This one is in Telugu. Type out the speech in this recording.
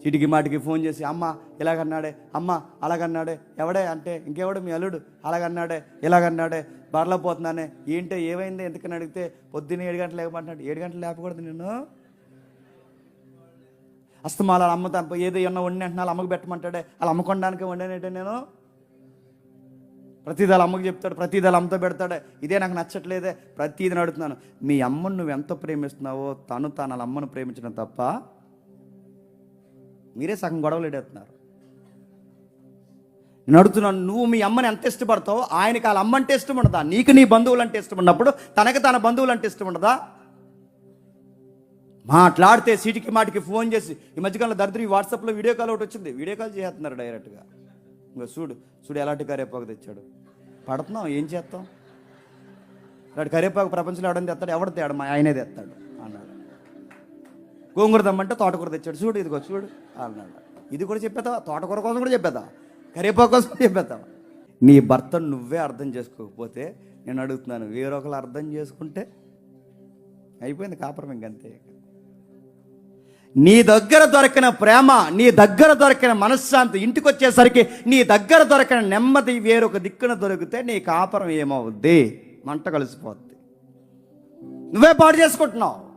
చీటికి మాటికి ఫోన్ చేసి అమ్మ ఇలాగన్నాడే, అమ్మ అలాగన్నాడే, ఎవడే అంటే ఇంకెవడు మీ అల్లుడు అలాగన్నాడే ఇలాగన్నాడే, బర్లో పోతున్నానే ఏంటో ఏమైంది ఎందుకని అడిగితే పొద్దున్న 7 గంటలు లేకపోతున్నాడు. 7 గంటలు లేపకూడదు నేను. అస్తమాల అమ్మ ఏదో ఏమన్నా వండి అంటున్నా అమ్మకు పెట్టమంటాడే, అలా అమ్మకొనడానికి వండానంటే నేను ప్రతిదీ అమ్మకు చెప్తాడు, ప్రతిదీ అమ్మతో పెడతాడే. ఇదే నాకు నచ్చట్లేదే. ప్రతిదీ అడుగుతున్నాను, మీ అమ్మను నువ్వు ఎంత ప్రేమిస్తున్నావో తను వాళ్ళ అమ్మను ప్రేమించడం తప్ప మీరే సగం గొడవలు ఎడేస్తున్నారు. నేను అడుగుతున్నాను, నువ్వు మీ అమ్మని ఎంత ఇష్టపడతావో ఆయనకి వాళ్ళ అమ్మ అంటే ఇష్టం ఉండదా? నీకు నీ బంధువులు అంటే ఇష్టం ఉన్నప్పుడు తనకి తన బంధువులు అంటే ఇష్టం ఉండదా? మాట్లాడితే సీటికి మాటికి ఫోన్ చేసి, ఈ మధ్యకాలంలో దరిద్రం వాట్సాప్లో వీడియో కాల్ ఒకటి వచ్చింది, వీడియో కాల్ చేస్తున్నారు డైరెక్ట్గా. ఇంకా చూడు ఎలాంటి కరివేపాకు తెచ్చాడు, పడుతున్నాం ఏం చేస్తాం. వాడు కరివేపాకు ప్రపంచంలో ఎవడని తెస్తాడు, ఎవడు తేడు మా ఆయనే తెస్తాడు అన్నాడు. గోంగూర దమ్మంటే తోటకూర తెచ్చాడు, చూడు ఇదిగో చూడు అన్నాడు. ఇది కూడా చెప్పేస్తావా? తోటకూర కోసం కూడా చెప్పేద్దావా? కరివేపాకు కోసం చెప్పేస్తావా? నీ భర్తను నువ్వే అర్థం చేసుకోకపోతే నేను అడుగుతున్నాను, వేరొకరు అర్థం చేసుకుంటే అయిపోయింది కాపురం ఇంకంతే. నీ దగ్గర దొరికిన ప్రేమ, నీ దగ్గర దొరికిన మనశ్శాంతి, ఇంటికి వచ్చేసరికి నీ దగ్గర దొరికిన నెమ్మది వేరొక దిక్కున దొరికితే నీ కాపురం ఏమవుద్ది? మంట కలిసిపోద్ది. నువ్వే పాడు చేసుకుంటున్నావు.